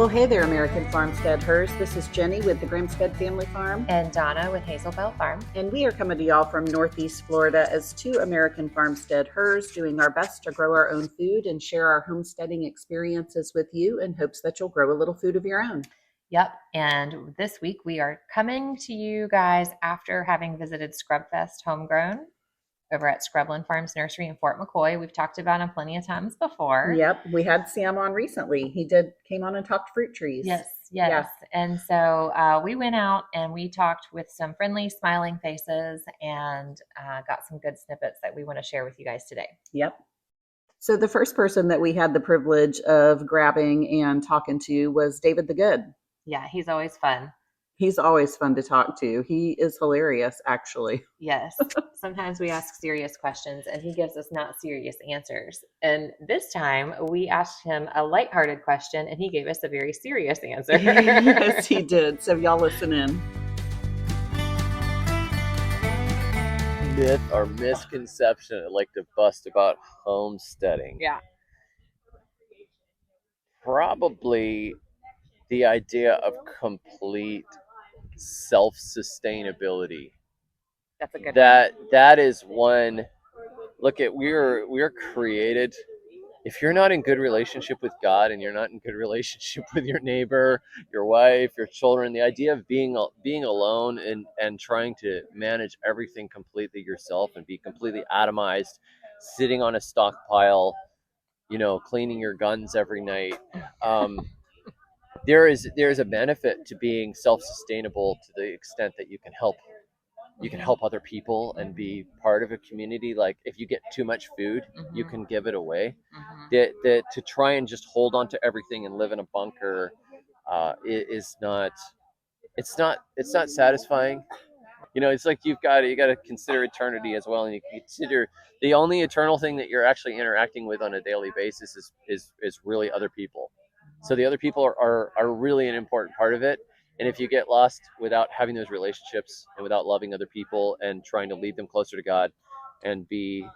Well, hey there, American Farmsteadhers. This is Jenny with the Gramstead Family Farm. And Donna with Hazel Bell Farm. And we are coming to y'all from Northeast Florida as two American Farmsteadhers, doing our best to grow our own food and share our homesteading experiences with you in hopes that you'll grow a little food of your own. Yep. And this week we are coming to you guys after having visited Scrubfest Homegrown over at Scrubland Farms Nursery in Fort McCoy. We've talked about him plenty of times before. Yep. We had Sam on recently. He came on and talked fruit trees. Yes. And so we went out and we talked with some friendly, smiling faces and got some good snippets that we want to share with you guys today. Yep. So the first person that we had the privilege of grabbing and talking to was David the Good. Yeah, he's always fun. He's always fun to talk to. He is hilarious, actually. Yes. Sometimes we ask serious questions and he gives us not serious answers. And this time we asked him a lighthearted question and he gave us a very serious answer. Yes, he did. So y'all listen in. Myth or misconception I'd like to bust about homesteading. Yeah. Probably the idea of complete self-sustainability. That's a good That is one. Look at we're created. If you're not in good relationship with God and you're not in good relationship with your neighbor, your wife, your children, the idea of being alone and trying to manage everything completely yourself and be completely atomized, sitting on a stockpile, cleaning your guns every night. There's a benefit to being self-sustainable to the extent that you can help other people and be part of a community. Like if you get too much food, you can give it away. That to try and just hold on to everything and live in a bunker is not satisfying. It's like you got to consider eternity as well, and you consider the only eternal thing that you're actually interacting with on a daily basis is really other people. So the other people are really an important part of it. And if you get lost without having those relationships and without loving other people and trying to lead them closer to God and be,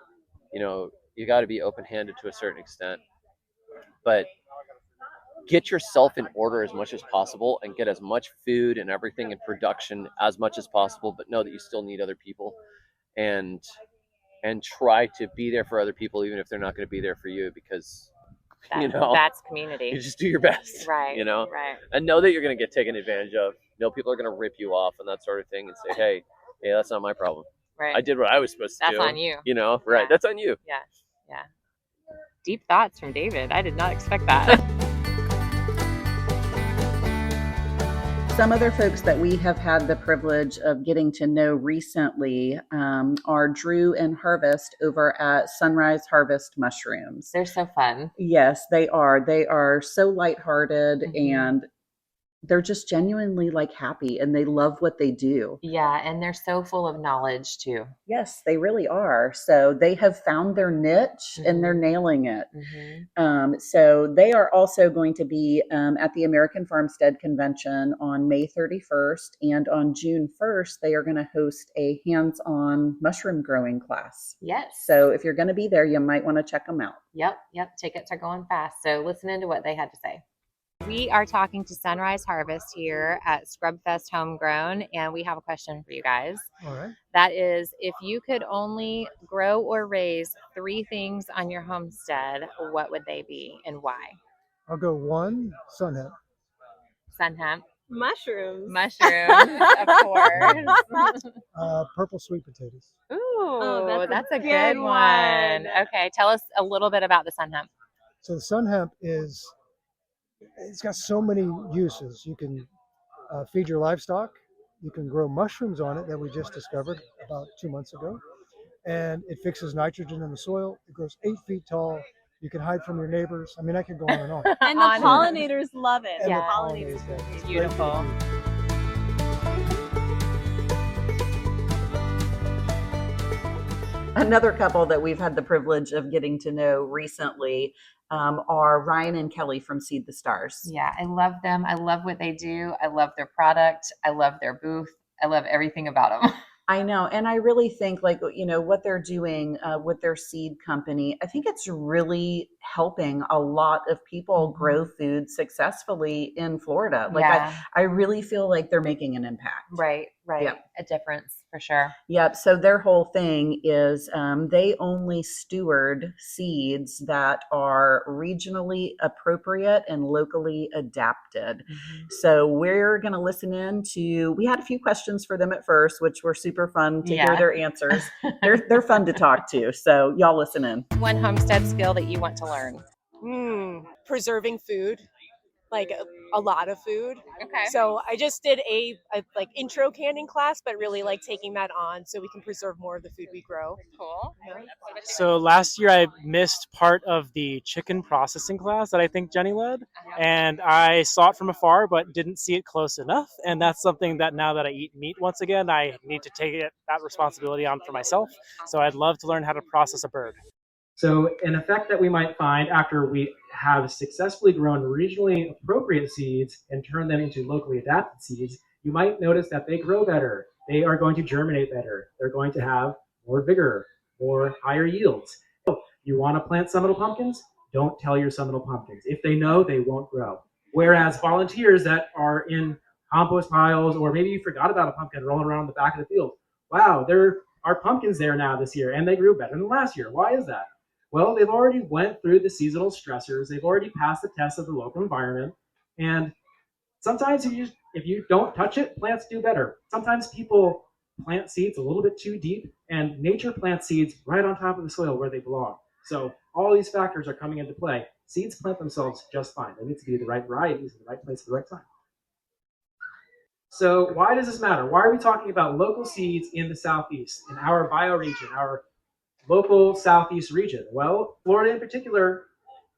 you got to be open-handed to a certain extent. But get yourself in order as much as possible and get as much food and everything in production as much as possible, but know that you still need other people and try to be there for other people, even if they're not going to be there for you, because that's community. You just do your best, right? Right. And know that you're going to get taken advantage of. People are going to rip you off and that sort of thing and say, hey, that's not my problem. Right. I did what I was supposed to do. That's on you. Right. Yeah. That's on you. Yeah. Deep thoughts from David. I did not expect that. Some other folks that we have had the privilege of getting to know recently are Drew and Harvest over at Sunrise Harvest Mushrooms. They're so fun. Yes, they are. They are so lighthearted and they're just genuinely happy and they love what they do. Yeah, and they're so full of knowledge too. Yes, they really are. So they have found their niche and they're nailing it. So they are also going to be at the American Farmstead Convention on May 31st. And on June 1st, they are going to host a hands-on mushroom growing class. Yes. So if you're going to be there, you might want to check them out. Yep. Tickets are going fast. So listen into what they had to say. We are talking to Sunrise Harvest here at Scrubfest Homegrown, and we have a question for you guys. All right. That is, if you could only grow or raise 3 things on your homestead, what would they be and why? I'll go 1, sun hemp. Sun hemp. Mushrooms, of course. Purple sweet potatoes. Ooh, that's a good one. Okay, tell us a little bit about the sun hemp. So the sun hemp it's got so many uses. You can feed your livestock. You can grow mushrooms on it that we just discovered about 2 months ago. And it fixes nitrogen in the soil. It grows 8 feet tall. You can hide from your neighbors. I mean, I could go on and on. And the pollinators love it. And Yeah. the pollinators love it. It's Beautiful. Another couple that we've had the privilege of getting to know recently are Ryan and Kelly from Seed the Stars. Yeah, I love them. I love what they do. I love their product. I love their booth. I love everything about them. I know. And I really think, like, what they're doing with their seed company, I think it's really helping a lot of people grow food successfully in Florida. Like, Yeah. I really feel like they're making an impact. Right. Yep. A difference for sure. Yep. So their whole thing is they only steward seeds that are regionally appropriate and locally adapted. So we're going to listen in to, we had a few questions for them at first, which were super fun to hear their answers. They're fun to talk to. So y'all listen in. One homestead skill that you want to learn. Preserving food, like a lot of food. Okay. So I just did a like intro canning class, but really like taking that on so we can preserve more of the food we grow. Cool. So last year I missed part of the chicken processing class that I think Jenny led, and I saw it from afar but didn't see it close enough. And that's something that now that I eat meat once again, I need to take that responsibility on for myself. So I'd love to learn how to process a bird. So an effect that we might find after we have successfully grown regionally appropriate seeds and turn them into locally adapted seeds, you might notice that they grow better. They are going to germinate better. They're going to have more vigor, more higher yields. You want to plant Seminole pumpkins? Don't tell your Seminole pumpkins. If they know, they won't grow. Whereas volunteers that are in compost piles, or maybe you forgot about a pumpkin rolling around the back of the field. Wow, there are pumpkins there now this year, and they grew better than last year. Why is that? Well, they've already went through the seasonal stressors. They've already passed the test of the local environment. And sometimes if you don't touch it, plants do better. Sometimes people plant seeds a little bit too deep, and nature plants seeds right on top of the soil where they belong. So all these factors are coming into play. Seeds plant themselves just fine. They need to be the right varieties in the right place at the right time. So why does this matter? Why are we talking about local seeds in the Southeast, in our bioregion, our local Southeast region? Well, Florida in particular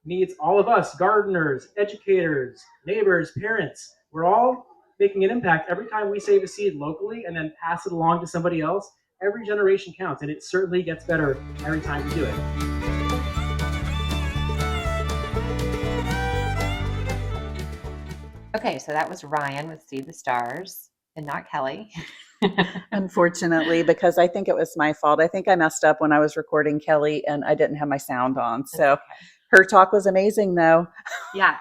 needs all of us, gardeners, educators, neighbors, parents. We're all making an impact every time we save a seed locally and then pass it along to somebody else. Every generation counts, and it certainly gets better every time we do it. Okay, so that was Ryan with See the Stars and not Kelly. Unfortunately, because I think it was my fault. I think I messed up when I was recording Kelly and I didn't have my sound on. So her talk was amazing, though. Yeah,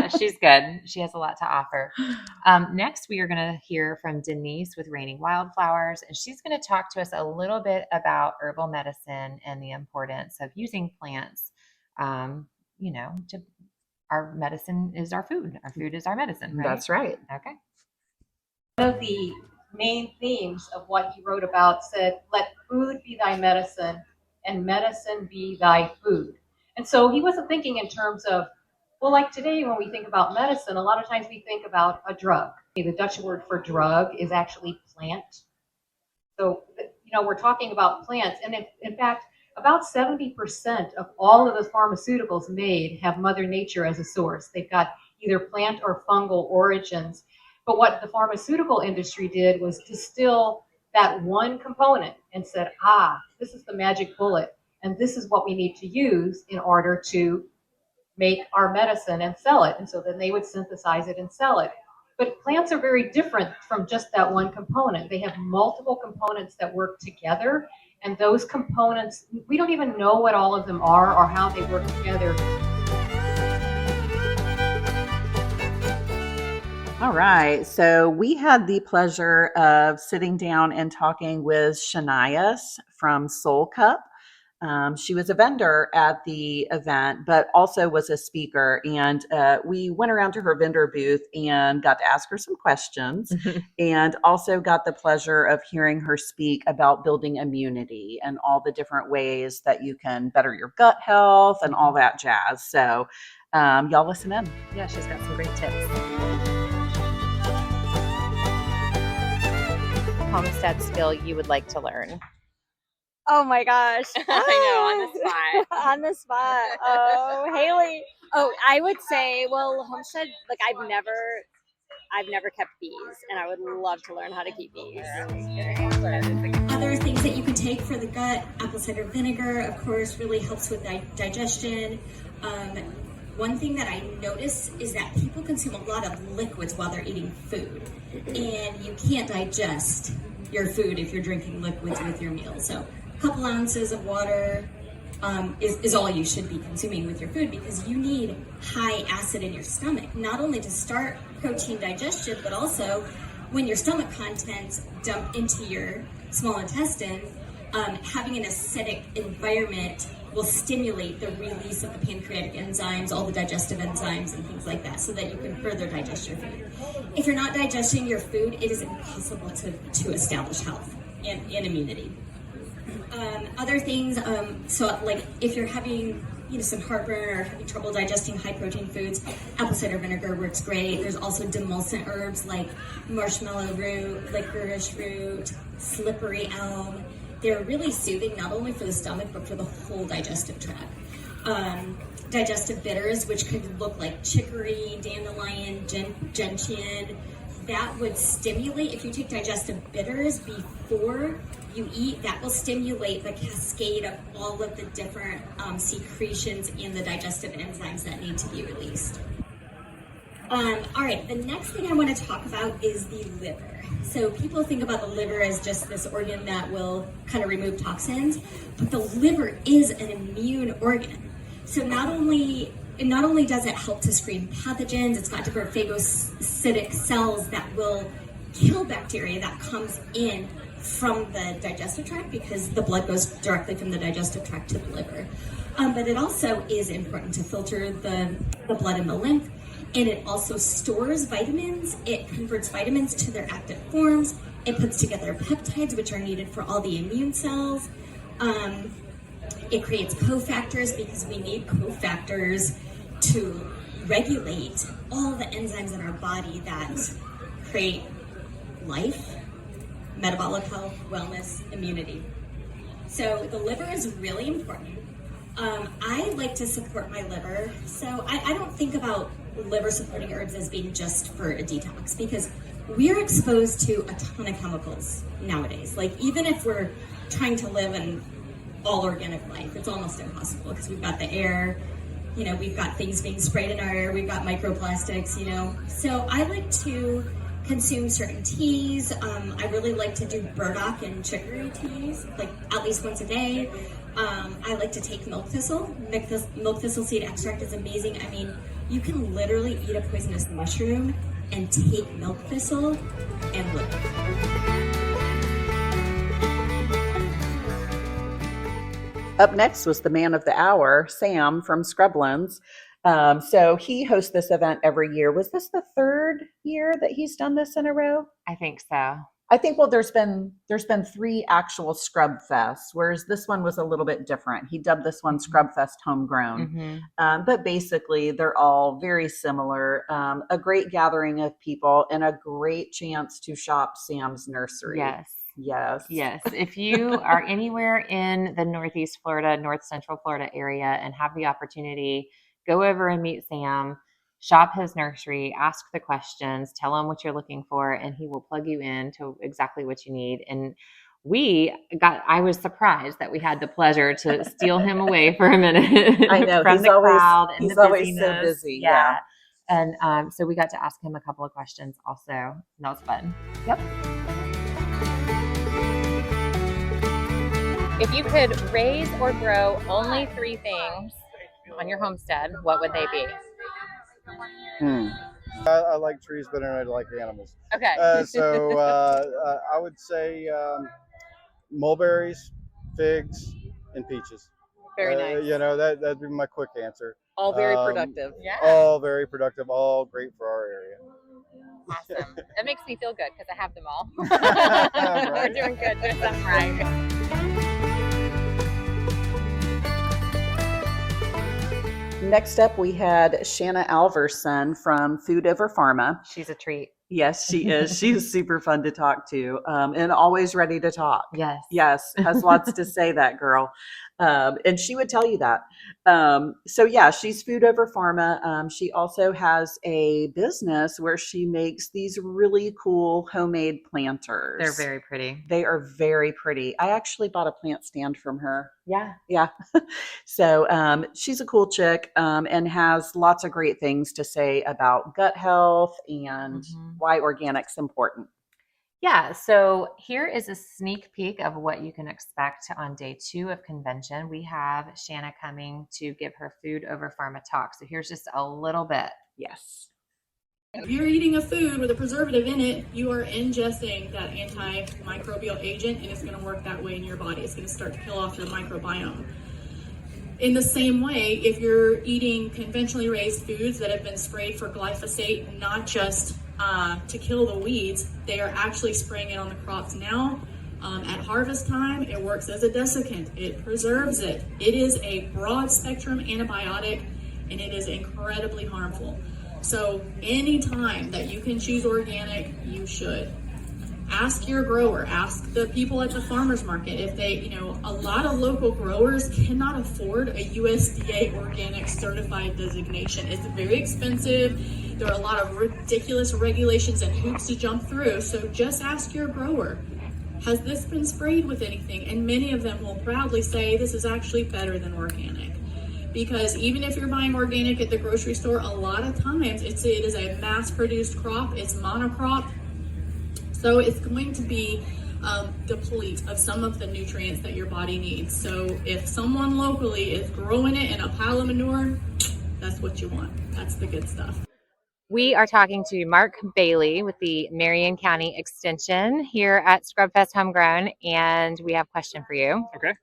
she's good. She has a lot to offer. Next, we are going to hear from Denise with Raining Wildflowers, and she's going to talk to us a little bit about herbal medicine and the importance of using plants. Our medicine is our food. Our food is our medicine, right? That's right. Okay. One of the main themes of what he wrote about said, let food be thy medicine and medicine be thy food. And so he wasn't thinking in terms of, well, like today when we think about medicine, a lot of times we think about a drug. The Dutch word for drug is actually plant. So, we're talking about plants. And in fact, about 70% of all of the pharmaceuticals made have Mother Nature as a source. They've got either plant or fungal origins. But what the pharmaceutical industry did was distill that one component and said, this is the magic bullet, and this is what we need to use in order to make our medicine and sell it. And so then they would synthesize it and sell it. But plants are very different from just that one component. They have multiple components that work together, and those components, we don't even know what all of them are or how they work together. All right. So we had the pleasure of sitting down and talking with Shanias from Soul Cup. She was a vendor at the event, but also was a speaker. And we went around to her vendor booth and got to ask her some questions, and also got the pleasure of hearing her speak about building immunity and all the different ways that you can better your gut health and all that jazz. So y'all listen in. Yeah, she's got some great tips. Homestead skill you would like to learn? Oh my gosh. I know, on the spot. On the spot. Oh, Haley. Oh, I would say, well, homestead, like I've never kept bees, and I would love to learn how to keep bees. Other things that you can take for the gut, apple cider vinegar, of course, really helps with digestion. One thing that I notice is that people consume a lot of liquids while they're eating food, and you can't digest your food if you're drinking liquids with your meal. So a couple ounces of water is all you should be consuming with your food, because you need high acid in your stomach, not only to start protein digestion, but also when your stomach contents dump into your small intestine, having an acidic environment will stimulate the release of the pancreatic enzymes, all the digestive enzymes and things like that, so that you can further digest your food. If you're not digesting your food, it is impossible to establish health and immunity. Other things, so like if you're having some heartburn or having trouble digesting high protein foods, apple cider vinegar works great. There's also demulcent herbs like marshmallow root, licorice root, slippery elm. They're really soothing, not only for the stomach, but for the whole digestive tract. Digestive bitters, which could look like chicory, dandelion, gentian, that would stimulate, if you take digestive bitters before you eat, that will stimulate the cascade of all of the different secretions and the digestive enzymes that need to be released. All right, the next thing I want to talk about is the liver. So people think about the liver as just this organ that will kind of remove toxins, but the liver is an immune organ. So not only does it help to screen pathogens, it's got different phagocytic cells that will kill bacteria that comes in from the digestive tract, because the blood goes directly from the digestive tract to the liver. But it also is important to filter the blood and the lymph, and it also stores vitamins. It converts vitamins to their active forms. It puts together peptides, which are needed for all the immune cells. It creates cofactors, because we need cofactors to regulate all the enzymes in our body that create life, metabolic health, wellness, immunity. So the liver is really important. I like to support my liver. So I don't think about liver supporting herbs as being just for a detox, because we're exposed to a ton of chemicals nowadays. Like, even if we're trying to live an all organic life, it's almost impossible, because we've got the air, we've got things being sprayed in our air, we've got microplastics, So I like to consume certain teas. I really like to do burdock and chicory teas, like at least once a day. I like to take milk thistle. Milk thistle seed extract is amazing. I mean, you can literally eat a poisonous mushroom and take milk thistle and live. Up next was the man of the hour, Sam from Scrublands. So he hosts this event every year. Was this the third year that he's done this in a row? I think so. I think, well, there's been 3 actual Scrub Fests, whereas this one was a little bit different. He dubbed this one Scrubfest Homegrown. But basically, they're all very similar. A great gathering of people and a great chance to shop Sam's nursery. Yes. If you are anywhere in the Northeast Florida, North Central Florida area and have the opportunity, go over and meet Sam, shop his nursery, ask the questions, tell him what you're looking for, and he will plug you in to exactly what you need. And I was surprised that we had the pleasure to steal him away for a minute. I know, from he's the always, crowd and he's the always so busyness. busy. Yeah. And so we got to ask him a couple of questions also. And that was fun. Yep. If you could raise or grow only 3 things on your homestead, what would they be? I like trees better than I like animals. Okay. So I would say mulberries, figs, and peaches. Very nice. That'd be my quick answer. All very productive. Yeah. All very productive. All great for our area. Awesome. That makes me feel good because I have them all. Right. We're doing good. Doing something right. Next up, we had Shanna Alverson from Food Over Pharma. She's a treat. Yes, she is. She's super fun to talk to, and always ready to talk. Yes. Has lots to say, that girl. And she would tell you that. So yeah, she's Food Over Pharma. She also has a business where she makes these really cool homemade planters. They're very pretty. They are very pretty. I actually bought a plant stand from her. Yeah. So she's a cool chick, and has lots of great things to say about gut health and why organic's important. Yeah, so here is a sneak peek of what you can expect on day 2 of convention. We have Shanna coming to give her food over pharma talk. So here's just a little bit. Yes. If you're eating a food with a preservative in it, you are ingesting that antimicrobial agent, and it's going to work that way in your body. It's going to start to kill off your microbiome. In the same way, if you're eating conventionally raised foods that have been sprayed for glyphosate, not just to kill the weeds, they are actually spraying it on the crops now. At harvest time, it works as a desiccant. It preserves it. It is a broad spectrum antibiotic, and it is incredibly harmful. So anytime that you can choose organic, you should. Ask your grower, ask the people at the farmer's market if they, a lot of local growers cannot afford a USDA organic certified designation. It's very expensive. There are a lot of ridiculous regulations and hoops to jump through. So just ask your grower, has this been sprayed with anything? And many of them will proudly say this is actually better than organic. Because even if you're buying organic at the grocery store, a lot of times it is a mass-produced crop, it's monocrop. So it's going to be deplete of some of the nutrients that your body needs. So if someone locally is growing it in a pile of manure, that's what you want. That's the good stuff. We are talking to Mark Bailey with the Marion County Extension here at Scrubfest Homegrown, and we have a question for you. Okay.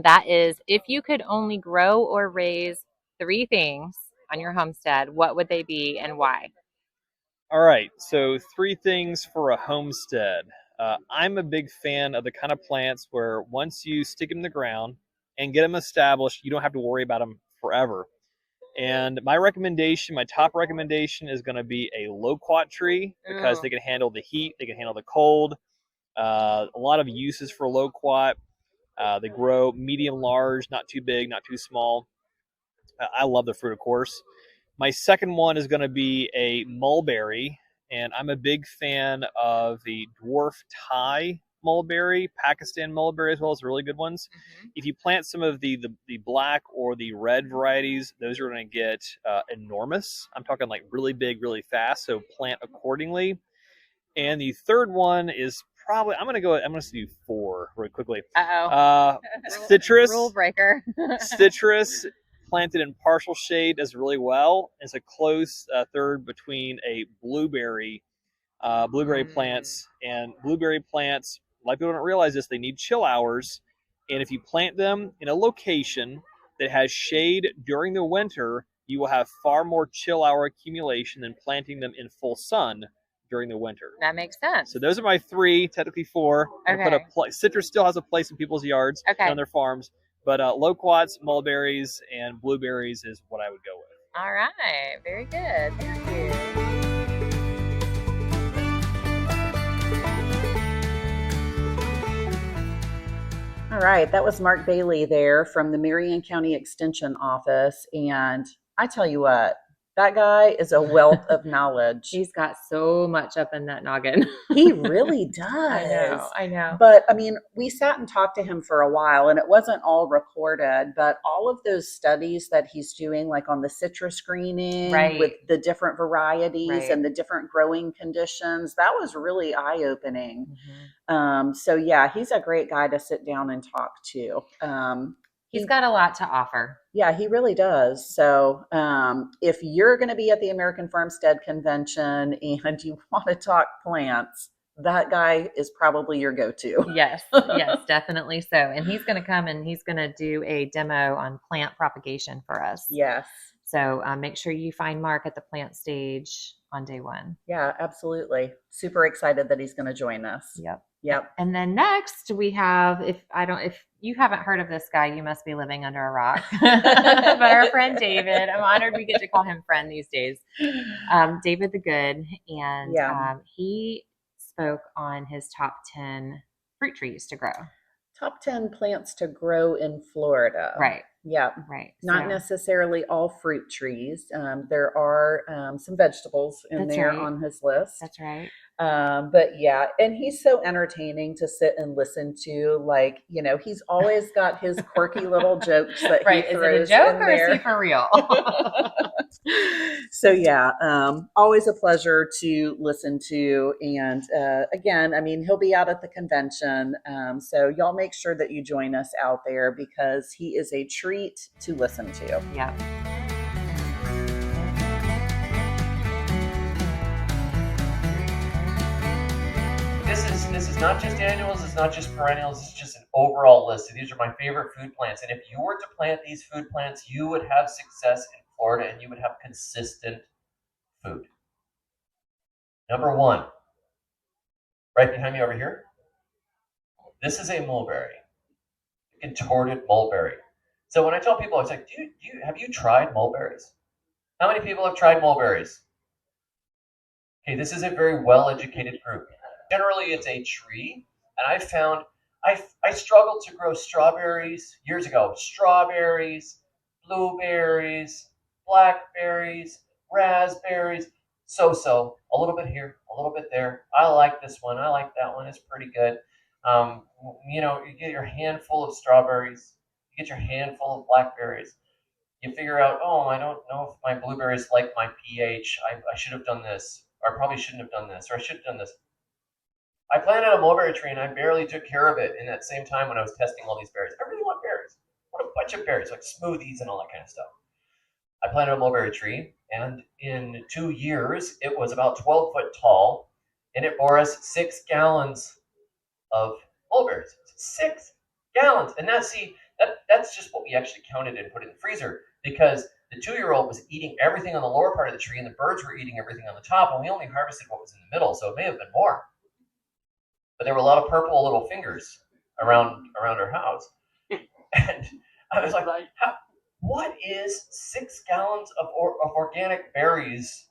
That is, if you could only grow or raise 3 things on your homestead, what would they be and why? All right, so 3 things for a homestead. I'm a big fan of the kind of plants where once you stick them in the ground and get them established, you don't have to worry about them forever. And my top recommendation is going to be a loquat tree because they can handle the heat, they can handle the cold. A lot of uses for loquat. They grow medium large, not too big, not too small. I love the fruit, of course. My second one is going to be a mulberry, and I'm a big fan of the dwarf Thai mulberry, Pakistan mulberry as well as really good ones. Mm-hmm. If you plant some of the black or the red varieties, those are going to get enormous. I'm talking like really big, really fast, so plant accordingly. And the third one is probably, I'm going to do 4 really quickly. Citrus. Rule breaker. Citrus. Planted in partial shade does really well. It's a close third between a blueberry plants. And blueberry plants, a lot of people don't realize this, they need chill hours. And if you plant them in a location that has shade during the winter, you will have far more chill hour accumulation than planting them in full sun during the winter. That makes sense. So those are my 3, technically 4. Okay. Citrus still has a place in people's yards and on their farms. But loquats, mulberries, and blueberries is what I would go with. All right. Very good. Thank you. All right. That was Mark Bailey there from the Marion County Extension Office. And I tell you what, that guy is a wealth of knowledge. He's got so much up in that noggin. He really does. I know. But I mean, we sat and talked to him for a while, and it wasn't all recorded, but all of those studies that he's doing, like on the citrus screening with the different varieties and the different growing conditions, that was really eye-opening. Mm-hmm. So yeah, he's a great guy to sit down and talk to. He's got a lot to offer. Yeah, he really does. So if you're going to be at the American Farmstead Convention and you want to talk plants, that guy is probably your go-to. Yes, definitely so. And he's going to come and he's going to do a demo on plant propagation for us. Yes. So make sure you find Mark at the plant stage on day 1. Yeah, absolutely. Super excited that he's going to join us. Yep. And then next we have, if you haven't heard of this guy, you must be living under a rock. But our friend David, I'm honored we get to call him friend these days. David the Good, and he spoke on his top 10 fruit trees to grow. Top 10 plants to grow in Florida. Right. Yeah. Right. Not necessarily all fruit trees. There are some vegetables in there on his list. That's right. But yeah, and he's so entertaining to sit and listen to. Like, he's always got his quirky little jokes that Right. he Is it a throws joke in or is there. he for real? So yeah, always a pleasure to listen to. And again, I mean, he'll be out at the convention. So y'all make sure that you join us out there because he is a treat to listen to. Yeah. This is not just annuals, it's not just perennials, it's just an overall list. So these are my favorite food plants. And if you were to plant these food plants, you would have success in Florida and you would have consistent food. Number one, right behind me over here, this is a mulberry, a contorted mulberry. So when I tell people, it's like, have you tried mulberries? How many people have tried mulberries? Okay, this is a very well-educated group. Generally, it's a tree, and I found I struggled to grow strawberries years ago. Strawberries, blueberries, blackberries, raspberries, so-so. A little bit here, a little bit there. I like this one. I like that one. It's pretty good. You get your handful of strawberries. You get your handful of blackberries. You figure out, I don't know if my blueberries like my pH. I should have done this, or I probably shouldn't have done this, or I should have done this. I planted a mulberry tree and I barely took care of it in that same time when I was testing all these berries. I really want berries. I want a bunch of berries, like smoothies and all that kind of stuff. I planted a mulberry tree, and in 2 years, it was about 12 foot tall, and it bore us 6 gallons of mulberries. 6 gallons. And that's just what we actually counted and put in the freezer, because the 2-year-old was eating everything on the lower part of the tree, and the birds were eating everything on the top, and we only harvested what was in the middle, so it may have been more. But there were a lot of purple little fingers around our house. And I was like, what is 6 gallons of organic berries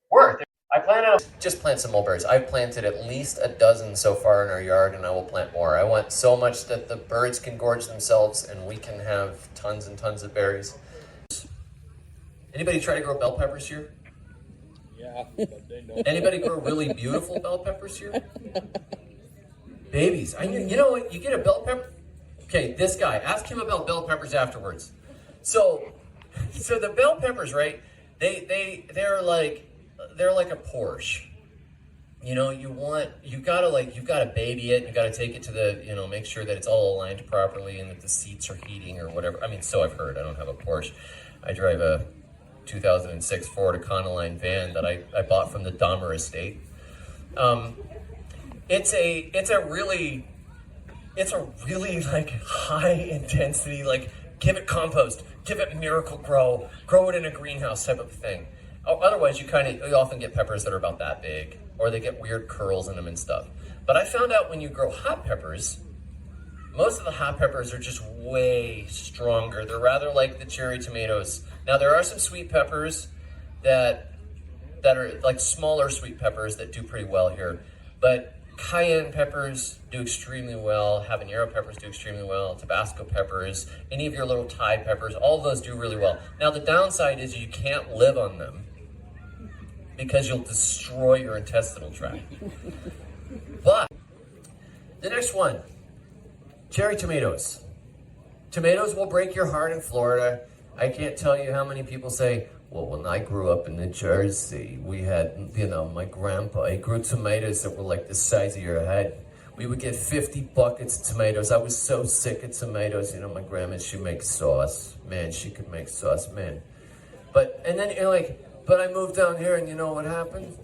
worth? I planted just plant some mulberries. I've planted at least a dozen so far in our yard, and I will plant more. I want so much that the birds can gorge themselves and we can have tons and tons of berries. Anybody try to grow bell peppers here? Yeah, but they know. Anybody grow really beautiful bell peppers here? Babies. You know what? You get a bell pepper. Okay, this guy. Ask him about bell peppers afterwards. So the bell peppers, right? They're like a Porsche. You've got to baby it. You got to take it to the, make sure that it's all aligned properly and that the seats are heating or whatever. I mean, so I've heard. I don't have a Porsche. I drive a 2006 Ford Econoline van that I bought from the Dahmer estate. It's a really like high intensity, like give it compost, give it miracle grow it in a greenhouse type of thing. Otherwise, you often get peppers that are about that big, or they get weird curls in them and stuff. But I found out when you grow hot peppers, most of the hot peppers are just way stronger. They're rather like the cherry tomatoes. Now there are some sweet peppers that are like smaller sweet peppers that do pretty well here, but cayenne peppers do extremely well, habanero peppers do extremely well, Tabasco peppers, any of your little Thai peppers, all of those do really well. Now the downside is you can't live on them because you'll destroy your intestinal tract. But the next one, cherry tomatoes. Tomatoes will break your heart in Florida. I can't tell you how many people say, well, when I grew up in New Jersey, we had, my grandpa, he grew tomatoes that were like the size of your head. We would get 50 buckets of tomatoes. I was so sick of tomatoes. My grandma, she makes sauce. Man, she could make sauce, man. And then you're like, but I moved down here and you know what happened?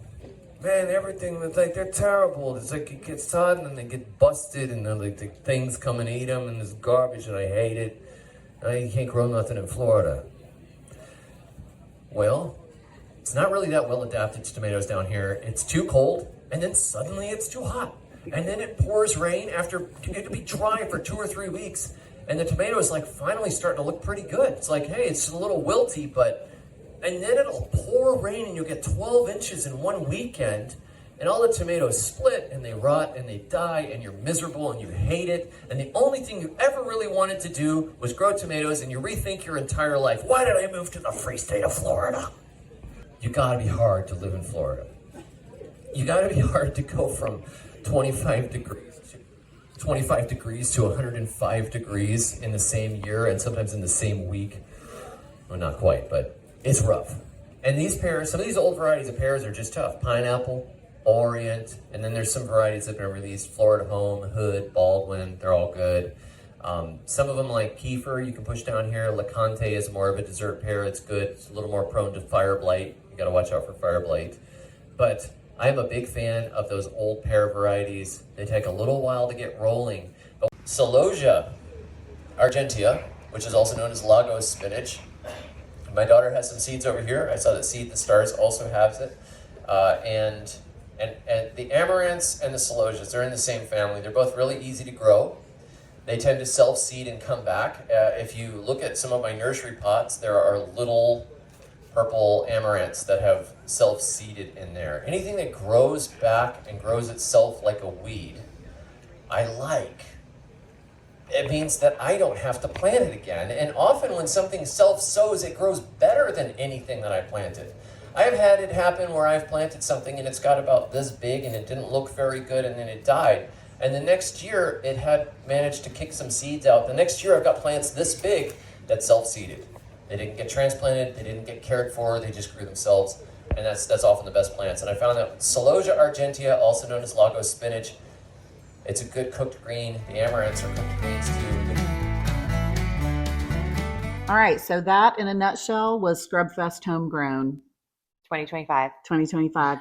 Man, everything was like, they're terrible. It's like it gets hot and then they get busted and then like the things come and eat them and there's garbage and I hate it. You can't grow nothing in Florida. Well, it's not really that well adapted to tomatoes down here. It's too cold, and then suddenly it's too hot. And then it pours rain after it'll be dry for 2 or 3 weeks. And the tomatoes finally starting to look pretty good. It's like, hey, it's a little wilty, and then it'll pour rain and you'll get 12 inches in 1 weekend. And all the tomatoes split and they rot and they die and you're miserable and you hate it. And the only thing you ever really wanted to do was grow tomatoes and you rethink your entire life. Why did I move to the free state of Florida? You gotta be hard to live in Florida. you got to be hard to go from 25 degrees to 105 degrees in the same year, and sometimes in the same week. Well, not quite, but it's rough. And these pears, some of these old varieties of pears are just tough. Pineapple, Orient, and then there's some varieties that have been released. Florida Home, Hood, Baldwin, they're all good. Some of them, like Kiefer, you can push down here. LeConte is more of a dessert pear. It's good. It's a little more prone to fire blight. You got to watch out for fire blight. But I'm a big fan of those old pear varieties. They take a little while to get rolling. But Celosia argentea, which is also known as Lagos spinach. My daughter has some seeds over here. I saw that Seed the Stars also has it. And the amaranths and the celosias, they're in the same family. They're both really easy to grow. They tend to self-seed and come back. If you look at some of my nursery pots, there are little purple amaranths that have self-seeded in there. Anything that grows back and grows itself like a weed, I like. It means that I don't have to plant it again. And often when something self-sows, it grows better than anything that I planted. I've had it happen where I've planted something and it's got about this big and it didn't look very good and then it died. And the next year it had managed to kick some seeds out. The next year I've got plants this big that self-seeded. They didn't get transplanted, they didn't get cared for, they just grew themselves. And that's often the best plants. And I found that Celosia argentea, also known as Lagos spinach, it's a good cooked green. The amaranths are cooked greens too. All right, so that in a nutshell was Scrubfest Homegrown 2025. 2025.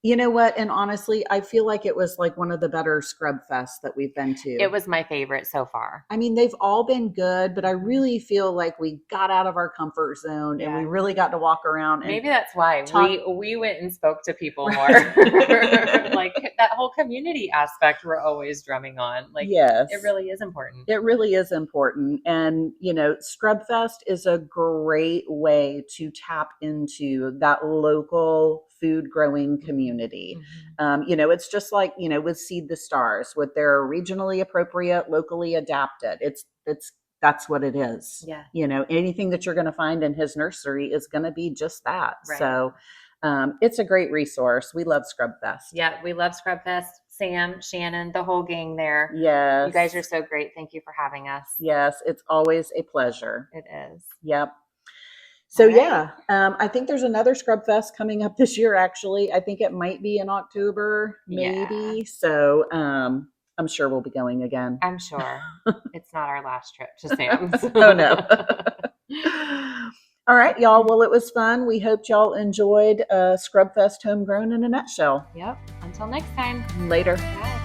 You know what? And honestly, I feel like it was like one of the better Scrubfests that we've been to. It was my favorite so far. I mean, they've all been good, but I really feel like we got out of our comfort zone and we really got to walk around. And maybe that's why we went and spoke to people more. Like that whole community aspect we're always drumming on. Like, yes, it really is important. It really is important. And, you know, Scrubfest is a great way to tap into that local food growing community. You know, it's just like, you know, with Seed the Stars, with their regionally appropriate, locally adapted. That's what it is. Yeah. You know, anything that you're going to find in his nursery is going to be just that. Right. So it's a great resource. We love Scrubfest. Yeah, we love Scrubfest. Sam, Shannon, the whole gang there. Yes. You guys are so great. Thank you for having us. Yes, it's always a pleasure. It is. Yep. So yeah, I think there's another Scrubfest coming up this year. Actually, I think it might be in October, maybe. Yeah. So I'm sure we'll be going again. I'm sure it's not our last trip to Sam's. Oh no. All right, y'all. Well, it was fun. We hoped y'all enjoyed Scrubfest Homegrown in a nutshell. Yep. Until next time. Later. Bye.